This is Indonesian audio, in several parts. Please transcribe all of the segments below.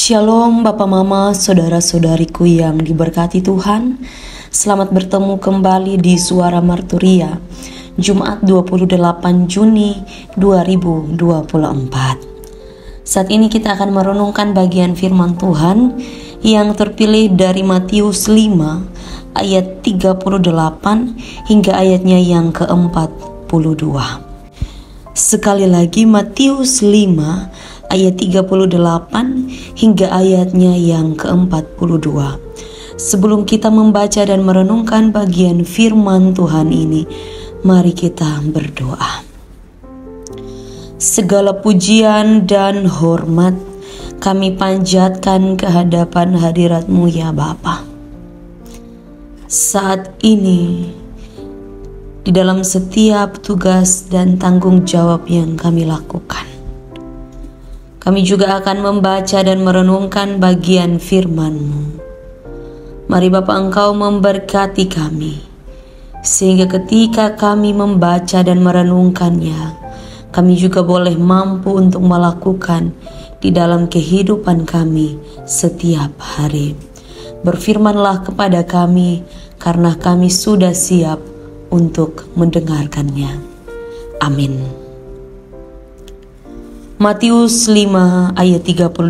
Shalom Bapak Mama, Saudara-saudariku yang diberkati Tuhan. Selamat bertemu kembali di Suara Marturia, Jumat 28 Juni 2024. Saat ini kita akan merenungkan bagian firman Tuhan yang terpilih dari Matius 5 ayat 38 hingga ayatnya yang ke-42. Sekali lagi Matius 5 ayat 38 hingga ayatnya yang ke-42. Sebelum kita membaca dan merenungkan bagian firman Tuhan ini, mari kita berdoa. Segala pujian dan hormat kami panjatkan ke hadapan hadirat-Mu ya Bapa. Saat ini di dalam setiap tugas dan tanggung jawab yang kami lakukan, kami juga akan membaca dan merenungkan bagian firman-Mu. Mari Bapa Engkau memberkati kami, sehingga ketika kami membaca dan merenungkannya, kami juga boleh mampu untuk melakukan di dalam kehidupan kami setiap hari. Berfirmanlah kepada kami, karena kami sudah siap untuk mendengarkannya. Amin. Matius 5 ayat 38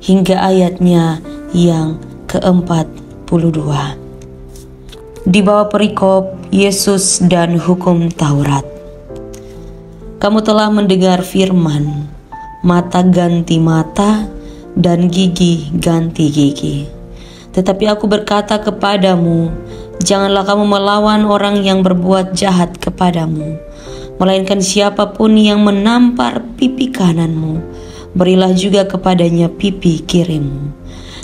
hingga ayatnya yang ke-42. Di bawah perikop Yesus dan hukum Taurat. Kamu telah mendengar firman, mata ganti mata dan gigi ganti gigi. Tetapi aku berkata kepadamu, janganlah kamu melawan orang yang berbuat jahat kepadamu, melainkan siapapun yang menampar pipi kananmu, berilah juga kepadanya pipi kirimu.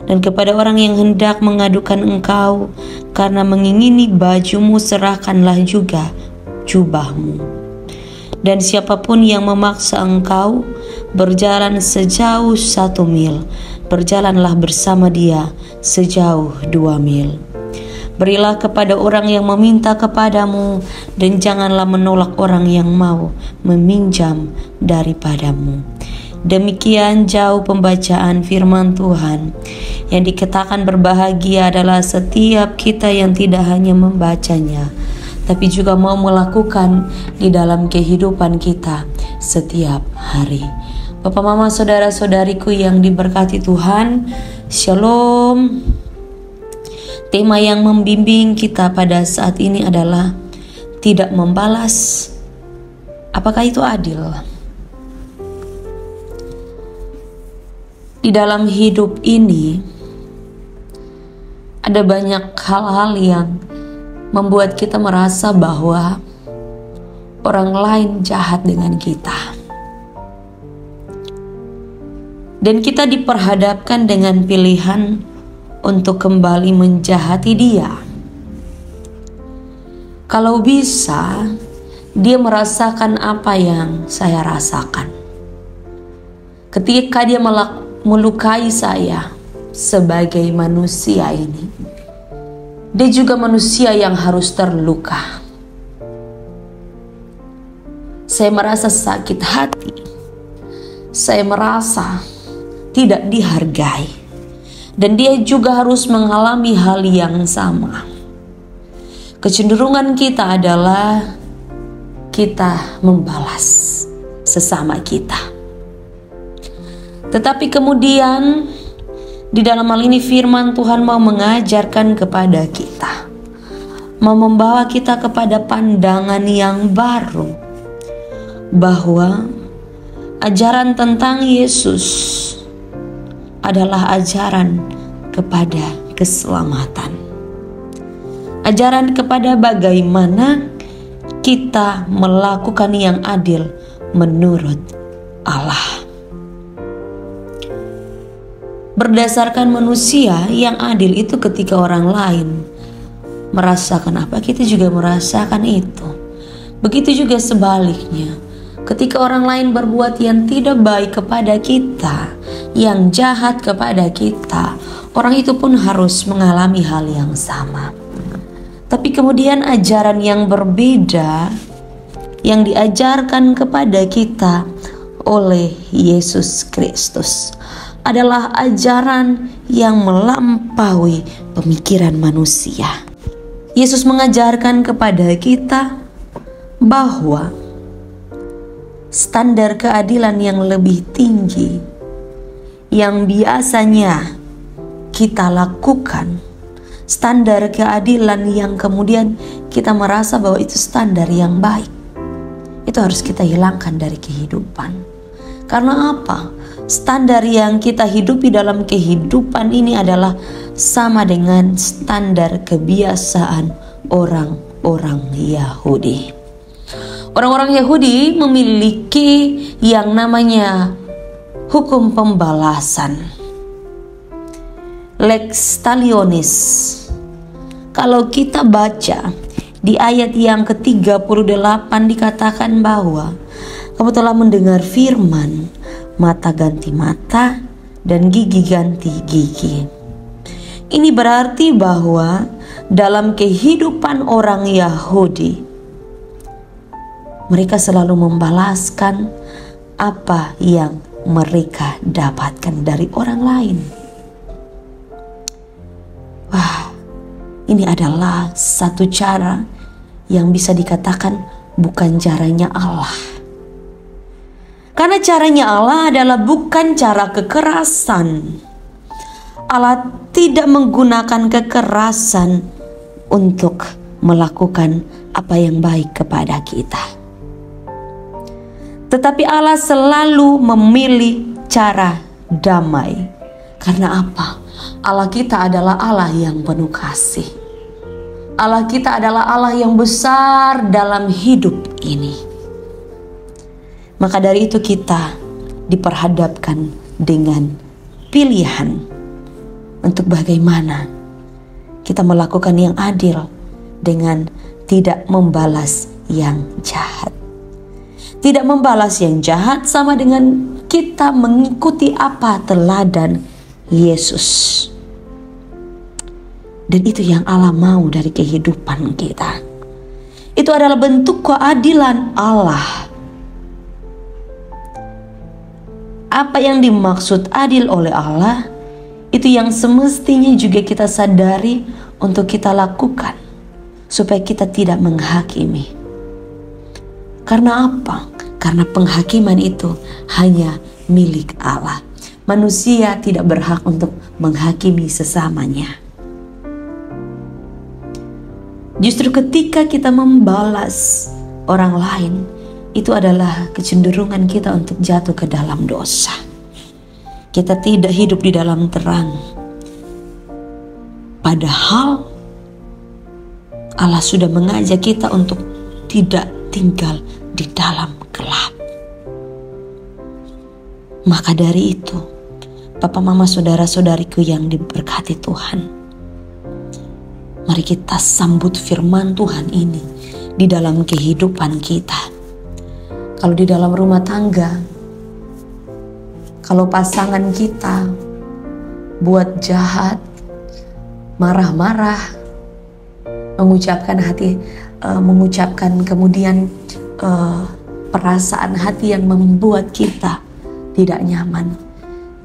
Dan kepada orang yang hendak mengadukan engkau karena mengingini bajumu, serahkanlah juga jubahmu. Dan siapapun yang memaksa engkau berjalan sejauh 1 mil, berjalanlah bersama dia sejauh 2 mil. Berilah kepada orang yang meminta kepadamu, dan janganlah menolak orang yang mau meminjam daripadamu. Demikian jauh pembacaan firman Tuhan. Yang dikatakan berbahagia adalah setiap kita yang tidak hanya membacanya, tapi juga mau melakukan di dalam kehidupan kita setiap hari. Bapak, Mama, Saudara-saudariku yang diberkati Tuhan, Shalom. Tema yang membimbing kita pada saat ini adalah tidak membalas. Apakah itu adil? Di dalam hidup ini ada banyak hal-hal yang membuat kita merasa bahwa orang lain jahat dengan kita. Dan kita diperhadapkan dengan pilihan untuk kembali menjahati dia. Kalau bisa, dia merasakan apa yang saya rasakan. Ketika dia melukai saya sebagai manusia ini, dia juga manusia yang harus terluka. Saya merasa sakit hati. Saya merasa tidak dihargai. Dan dia juga harus mengalami hal yang sama. Kecenderungan kita adalah kita membalas sesama kita. Tetapi kemudian di dalam hal ini firman Tuhan mau mengajarkan kepada kita, mau membawa kita kepada pandangan yang baru, bahwa ajaran tentang Yesus adalah ajaran kepada keselamatan. Ajaran kepada bagaimana kita melakukan yang adil menurut Allah. Berdasarkan manusia, yang adil itu ketika orang lain merasakan apa, kita juga merasakan itu. Begitu juga sebaliknya, ketika orang lain berbuat yang tidak baik kepada kita, yang jahat kepada kita, orang itu pun harus mengalami hal yang sama. Tapi kemudian ajaran yang berbeda yang diajarkan kepada kita oleh Yesus Kristus adalah ajaran yang melampaui pemikiran manusia. Yesus mengajarkan kepada kita bahwa standar keadilan yang lebih tinggi yang biasanya kita lakukan, standar keadilan yang kemudian kita merasa bahwa itu standar yang baik, itu harus kita hilangkan dari kehidupan. Karena apa? Standar yang kita hidupi dalam kehidupan ini adalah sama dengan standar kebiasaan orang-orang Yahudi. Orang-orang Yahudi memiliki yang namanya hukum pembalasan, lex talionis. Kalau kita baca di ayat yang ke-38 dikatakan bahwa kamu telah mendengar firman, mata ganti mata dan gigi ganti gigi. Ini berarti bahwa dalam kehidupan orang Yahudi, mereka selalu membalaskan apa yang mereka dapatkan dari orang lain. Wah, ini adalah satu cara yang bisa dikatakan bukan caranya Allah. Karena caranya Allah adalah bukan cara kekerasan. Allah tidak menggunakan kekerasan untuk melakukan apa yang baik kepada kita. Tetapi Allah selalu memilih cara damai. Karena apa? Allah kita adalah Allah yang penuh kasih. Allah kita adalah Allah yang besar dalam hidup ini. Maka dari itu kita diperhadapkan dengan pilihan untuk bagaimana kita melakukan yang adil dengan tidak membalas yang jahat. Tidak membalas yang jahat sama dengan kita mengikuti apa teladan Yesus. Dan itu yang Allah mau dari kehidupan kita. Itu adalah bentuk keadilan Allah. Apa yang dimaksud adil oleh Allah, itu yang semestinya juga kita sadari untuk kita lakukan, supaya kita tidak menghakimi. Karena apa? Karena penghakiman itu hanya milik Allah. Manusia tidak berhak untuk menghakimi sesamanya. Justru ketika kita membalas orang lain, itu adalah kecenderungan kita untuk jatuh ke dalam dosa. Kita tidak hidup di dalam terang. Padahal Allah sudah mengajak kita untuk tidak tinggal di dalam gelap. Maka dari itu, Papa, Mama, saudara-saudariku yang diberkati Tuhan, mari kita sambut firman Tuhan ini di dalam kehidupan kita. Kalau di dalam rumah tangga, kalau pasangan kita buat jahat, marah-marah, mengucapkan kemudian perasaan hati yang membuat kita tidak nyaman,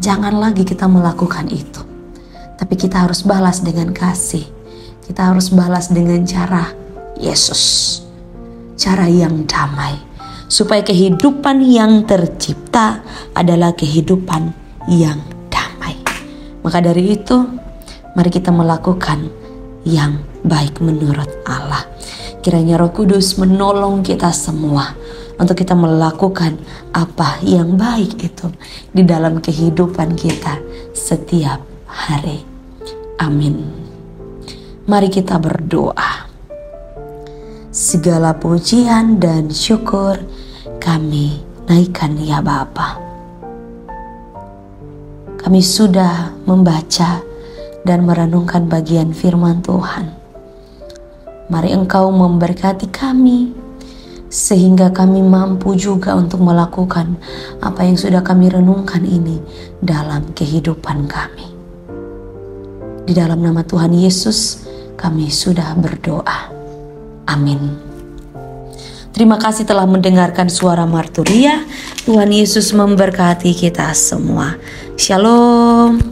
jangan lagi kita melakukan itu. Tapi kita harus balas dengan kasih. Kita harus balas dengan cara Yesus, cara yang damai. Supaya kehidupan yang tercipta adalah kehidupan yang damai. Maka dari itu, mari kita melakukan yang baik menurut Allah. Kiranya Roh Kudus menolong kita semua untuk kita melakukan apa yang baik itu di dalam kehidupan kita setiap hari. Amin. Mari kita berdoa. Segala pujian dan syukur kami naikkan ya Bapa. Kami sudah membaca dan merenungkan bagian firman Tuhan. Mari Engkau memberkati kami sehingga kami mampu juga untuk melakukan apa yang sudah kami renungkan ini dalam kehidupan kami. Di dalam nama Tuhan Yesus kami sudah berdoa. Amin. Terima kasih telah mendengarkan suara Marturia. Tuhan Yesus memberkati kita semua. Shalom.